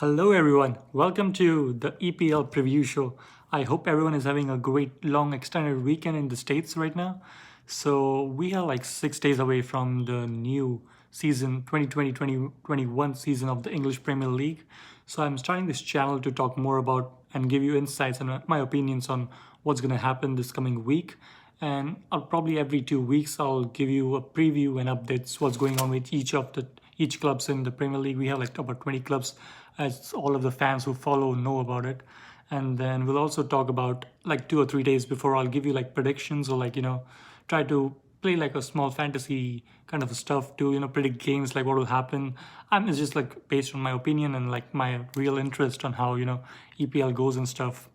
Hello, everyone. Welcome to the EPL preview show. I hope everyone is having a great long extended weekend in the States right now. So, we are like 6 days away from the new season 2020 season of the English Premier League. So, I'm starting this channel to talk more about and give you insights and my opinions on what's going to happen this coming week. And I'll probably every 2 weeks I'll give you a preview and updates what's going on with each clubs in the Premier League. We have like about 20 clubs, as all of the fans who follow know about it. And then we'll also talk about like 2 or 3 days before I'll give you like predictions or try to play like a small fantasy kind of stuff to predict games like what will happen. It's just like based on my opinion and like my real interest on how EPL goes and stuff.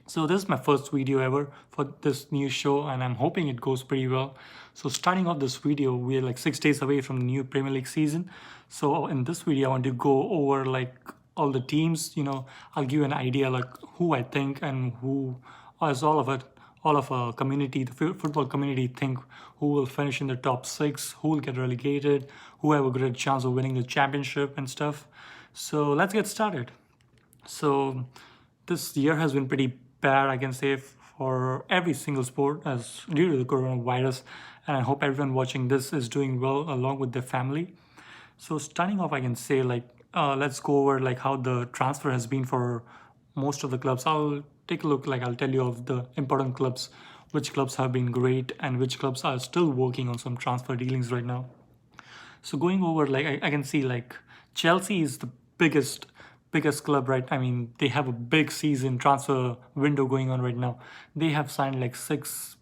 So this is my first video ever for this new show and I'm hoping it goes pretty well. So starting off this video, we're like 6 days away from the new Premier League season. So in this video, I want to go over like all the teams, I'll give you an idea like who I think and who, as all of our community, the football community think who will finish in the top six, who will get relegated, who have a great chance of winning the championship and stuff. So let's get started. So this year has been pretty bad, I can say, for every single sport as due to the coronavirus. And I hope everyone watching this is doing well along with their family. So starting off, I can say let's go over like how the transfer has been for most of the clubs. I'll take a look, like I'll tell you of the important clubs, which clubs have been great and which clubs are still working on some transfer dealings right now. So going over, like I can see like Chelsea is the biggest club, right? I mean, they have a big season transfer window going on right now. They have signed like six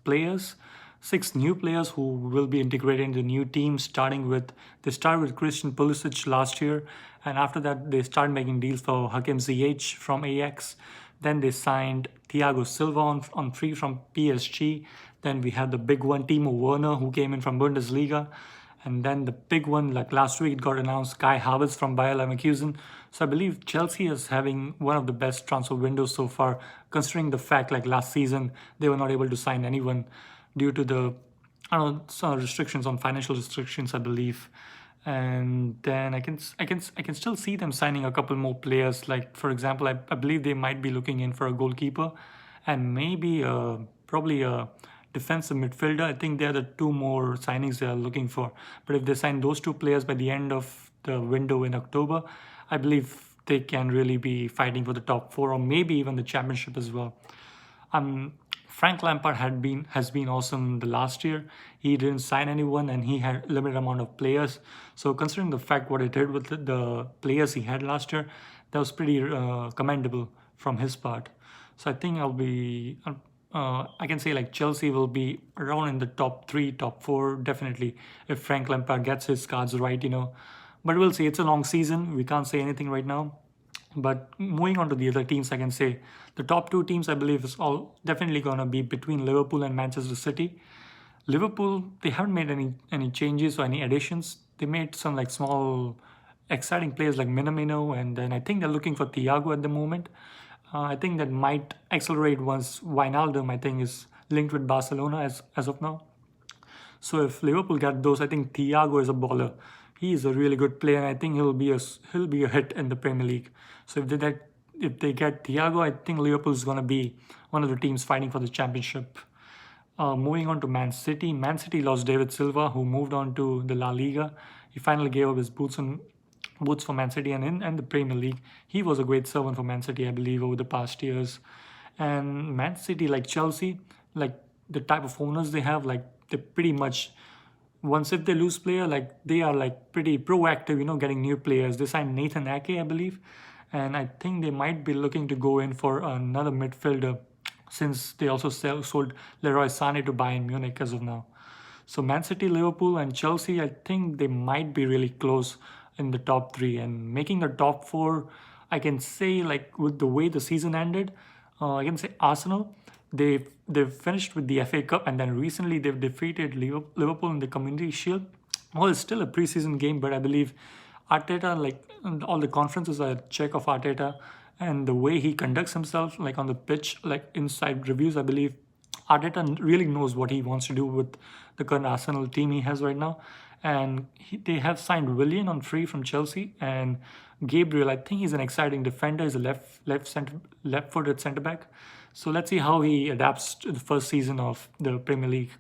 new players who will be integrated into the new team. They started with Christian Pulisic last year, and after that they started making deals for Hakim Ziyech from Ajax. Then they signed Thiago Silva on free from PSG. Then we had the big one, Timo Werner, who came in from Bundesliga. And then the big one, like last week, it got announced, Kai Havertz from Bayer Leverkusen. So I believe Chelsea is having one of the best transfer windows so far, considering the fact like last season they were not able to sign anyone due to the some restrictions on financial restrictions, I believe. And then I can still see them signing a couple more players. Like for example, I believe they might be looking in for a goalkeeper, and maybe probably a defensive midfielder. I think they're the two more signings they are looking for. But if they sign those two players by the end of the window in October, I believe they can really be fighting for the top four or maybe even the championship as well. Frank Lampard has been awesome the last year. He didn't sign anyone and he had limited amount of players. So considering the fact what he did with the players he had last year, that was pretty commendable from his part. So I think I can say like Chelsea will be around in the top three, top four, definitely if Frank Lampard gets his cards right. But we'll see. It's a long season. We can't say anything right now. But moving on to the other teams, I can say the top two teams I believe is all definitely gonna be between Liverpool and Manchester City. Liverpool, they haven't made any changes or any additions. They made some like small exciting players like Minamino, and then I think they're looking for Thiago at the moment. I think that might accelerate once Wijnaldum, I think, is linked with Barcelona as of now. So if Liverpool get those, I think Thiago is a baller. He is a really good player, and I think he'll be a hit in the Premier League. So if they get Thiago, I think Liverpool is gonna be one of the teams fighting for the championship. Moving on to Man City. Man City lost David Silva, who moved on to the La Liga. He finally gave up his boots for Man City and in the Premier League. He was a great servant for Man City, I believe, over the past years. And Man City, like Chelsea, like the type of owners they have, like they pretty much once if they lose player, like they are like pretty proactive, getting new players. They signed Nathan Ake, I believe, and I think they might be looking to go in for another midfielder since they also sold Leroy Sané to Bayern Munich as of now. So Man City, Liverpool, and Chelsea, I think they might be really close in the top three and making the top four. I can say like with the way the season ended, I can say Arsenal. They've finished with the FA Cup and then recently they've defeated Liverpool in the Community Shield. Well, it's still a preseason game, but I believe Arteta, like all the conferences I check of Arteta and the way he conducts himself, like on the pitch, like inside reviews, I believe Arteta really knows what he wants to do with the current Arsenal team he has right now. and they have signed Willian on free from Chelsea, and Gabriel. I think he's an exciting defender. He's a left-footed centre back. So let's see how he adapts to the first season of the Premier League.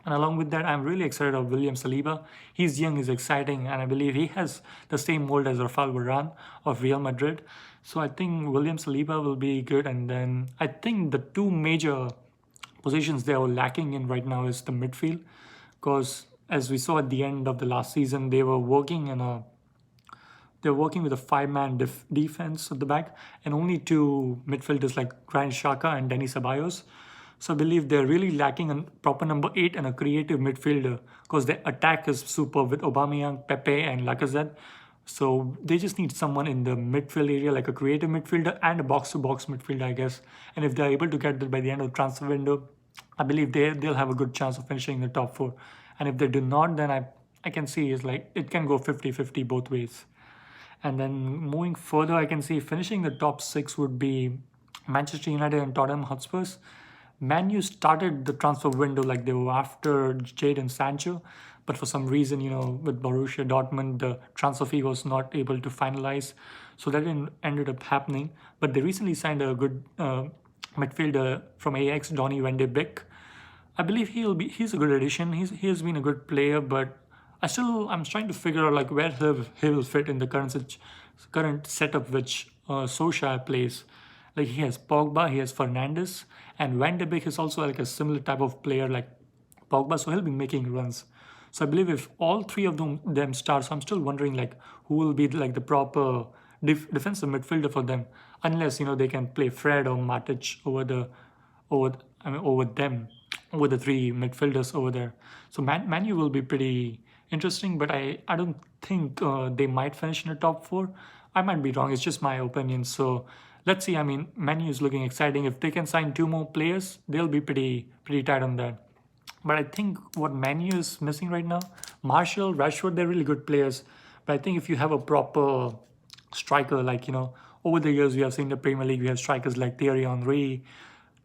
And along with that, I'm really excited of William Saliba. He's young, he's exciting, and I believe he has the same mold as Rafael Varane of Real Madrid. So I think William Saliba will be good. And then I think the two major positions they are lacking in right now is the midfield, because as we saw at the end of the last season, they're working with a five-man defense at the back and only two midfielders like Granit Xhaka and Denis Ceballos. So I believe they're really lacking a proper number eight and a creative midfielder, because their attack is super with Aubameyang, Pepe, and Lacazette. So they just need someone in the midfield area, like a creative midfielder and a box-to-box midfielder, I guess. And if they're able to get that by the end of the transfer window, I believe they'll have a good chance of finishing in the top four. And if they do not, then I can see it's like it can go 50-50 both ways. And then moving further, I can see finishing the top six would be Manchester United and Tottenham Hotspurs. Man U started the transfer window like they were after Jadon Sancho, but for some reason, with Borussia Dortmund, the transfer fee was not able to finalize, so that didn't ended up happening. But they recently signed a good midfielder from Ajax, Donny van de Beek. I believe he's a good addition. He has been a good player, but I'm trying to figure out like where he will fit in the current setup which Solskjaer plays. Like he has Pogba, he has Fernandes, and Van de Beek is also like a similar type of player like Pogba, so he'll be making runs. So I believe if all three of them start, so I'm still wondering like who will be like the proper defensive midfielder for them, unless they can play Fred or Matic over them, over the three midfielders over there. So Manu will be pretty interesting, but I don't think they might finish in the top four. I might be wrong. It's just my opinion. So let's see. I mean, Manu is looking exciting. If they can sign two more players, they'll be pretty tight on that. But I think what Manu is missing right now, Marshall, Rashford, they're really good players. But I think if you have a proper striker, like, over the years we have seen the Premier League, we have strikers like Thierry Henry,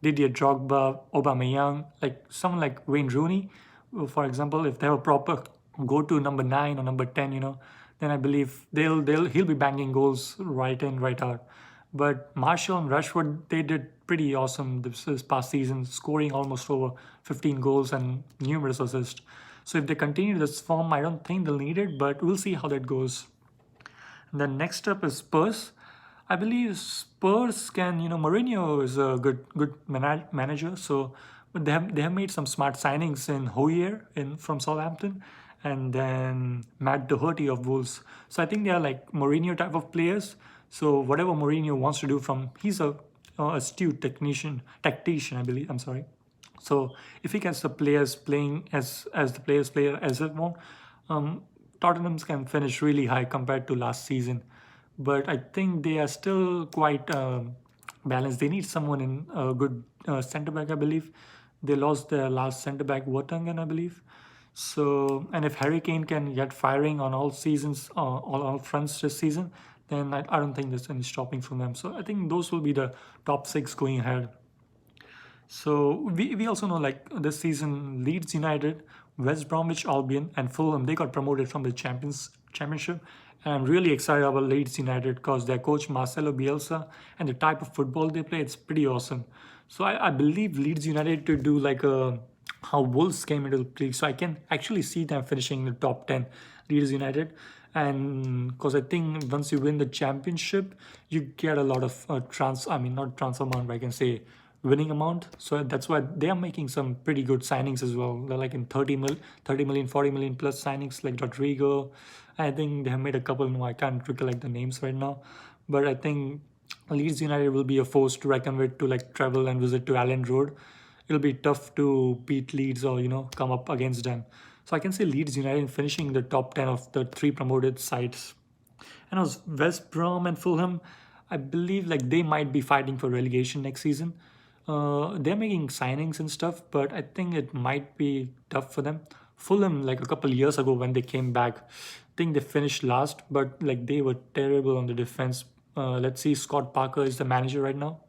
Didier Drogba, Aubameyang, like someone like Wayne Rooney, for example. If they have a proper go-to number 9 or number 10, then I believe he'll be banging goals right in, right out. But Marshall and Rashford, they did pretty awesome this past season, scoring almost over 15 goals and numerous assists. So if they continue this form, I don't think they'll need it, but we'll see how that goes. And then next up is Spurs. I believe Spurs can, Mourinho is a good manager. So but they have made some smart signings in Hoyer from Southampton, and then Matt Doherty of Wolves. So I think they are like Mourinho type of players. So whatever Mourinho wants to do, he's a astute tactician, I believe. I'm sorry. So if he gets the players playing as the players play as it want, Tottenham can finish really high compared to last season. But I think they are still quite balanced. They need someone in a good centre back, I believe. They lost their last centre back, Watangan, I believe. So, and if Harry Kane can get firing on all seasons, all fronts this season, then I don't think there's any stopping from them. So I think those will be the top six going ahead. So we also know like this season Leeds United, West Bromwich Albion, and Fulham, they got promoted from the championship. And I'm really excited about Leeds United because their coach Marcelo Bielsa and the type of football they play, it's pretty awesome. So I believe Leeds United to do like how Wolves came into the league. So I can actually see them finishing in the top 10, Leeds United. And because I think once you win the championship, you get a lot of not transfer amount, but I can say winning amount. So that's why they are making some pretty good signings as well. They're like in 30 million, 40 million plus signings like Rodrigo. I think they have made a couple. No, I can't recollect the names right now, but I think Leeds United will be a force to reckon with, to like travel and visit to Allen Road. It'll be tough to beat Leeds or come up against them. So I can say Leeds United finishing the top 10 of the three promoted sides. And as West Brom and Fulham, I believe like they might be fighting for relegation next season. They're making signings and stuff, but I think it might be tough for them. Fulham, like a couple years ago when they came back, I think they finished last, but like they were terrible on the defense. Let's see, Scott Parker is the manager right now.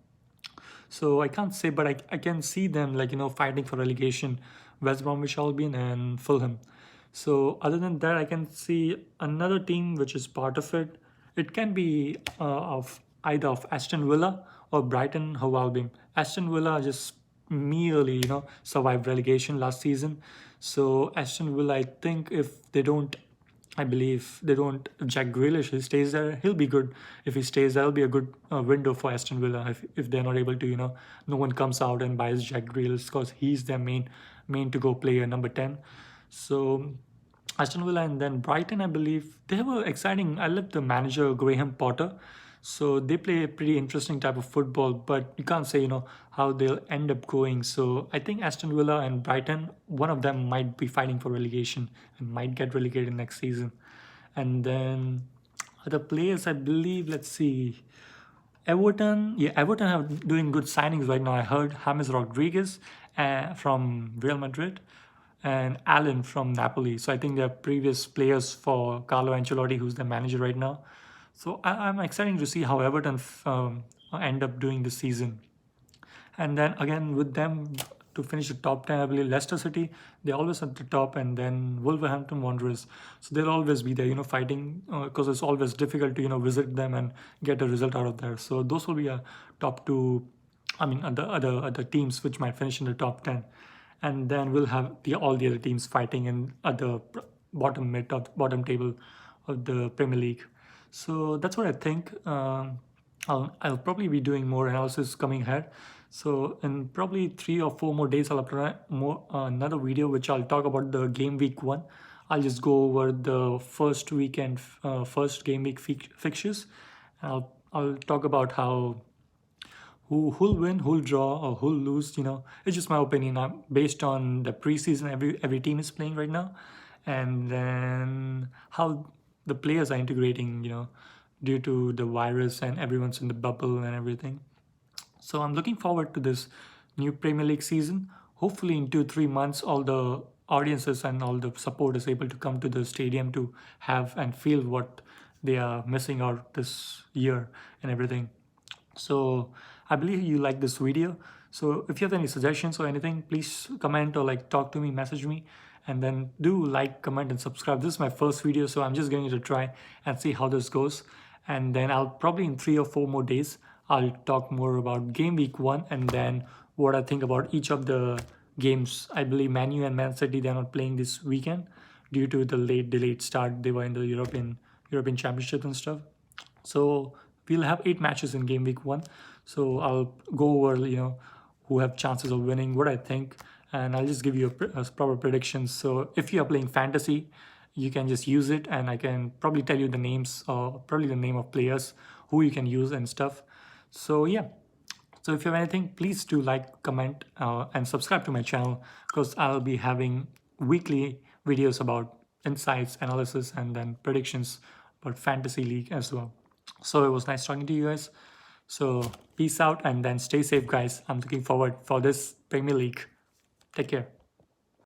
So I can't say, but I can see them like fighting for relegation, West Bromwich Albion and Fulham. So other than that, I can see another team which is part of it. It can be of either of Aston Villa or Brighton Hove Albion. Aston Villa just merely, survived relegation last season. So Aston Villa, I think if they don't, I believe they don't. Jack Grealish, he stays there, he'll be good. If he stays, that'll be a good window for Aston Villa. If they're not able to, no one comes out and buys Jack Grealish because he's their main to go player, number 10. So Aston Villa and then Brighton, I believe they have a exciting. I love the manager Graham Potter, so they play a pretty interesting type of football. But you can't say how they'll end up going. So I think Aston Villa and Brighton, one of them might be fighting for relegation and might get relegated next season. And then other players, I believe. Let's see. Everton, yeah, Everton have doing good signings right now. I heard James Rodriguez from Real Madrid and Allen from Napoli. So I think they're previous players for Carlo Ancelotti, who's the manager right now. So I'm excited to see how Everton end up doing this season. And then again with them to finish the top 10, I believe Leicester City, they're always at the top, and then Wolverhampton Wanderers. So they'll always be there, fighting because it's always difficult to, visit them and get a result out of there. So those will be a top two, I mean, other teams which might finish in the top 10. And then we'll have all the other teams fighting in at the bottom mid of bottom table of the Premier League. So that's what I think. I'll probably be doing more analysis coming ahead. So in probably 3 or 4 more days, I'll upload another video which I'll talk about the game week 1. I'll just go over the first weekend, first game week fixtures. I'll talk about how who'll win, who'll draw, or who'll lose. It's just my opinion. Based on the preseason every team is playing right now, and then how the players are integrating. Due to the virus and everyone's in the bubble and everything. So I'm looking forward to this new Premier League season. Hopefully, in 2 3 months, all the audiences and all the support is able to come to the stadium to have and feel what they are missing out this year and everything. So I believe you like this video. So if you have any suggestions or anything, please comment or like talk to me, message me, and then do like, comment, and subscribe. This is my first video, so I'm just going to try and see how this goes. And then I'll probably in 3 or 4 more days, I'll talk more about game week 1 and then what I think about each of the games. I believe Man U and Man City, they're not playing this weekend due to the delayed start. They were in the European Championship and stuff. So we'll have 8 matches in game week 1. So I'll go over, who have chances of winning, what I think, and I'll just give you a proper predictions. So if you are playing fantasy, you can just use it, and I can probably tell you the names or probably the name of players who you can use and stuff. So yeah. So if you have anything, please do like, comment, and subscribe to my channel because I'll be having weekly videos about insights, analysis, and then predictions about fantasy league as well. So it was nice talking to you guys. So peace out and then stay safe, guys. I'm looking forward for this Premier League. Take care.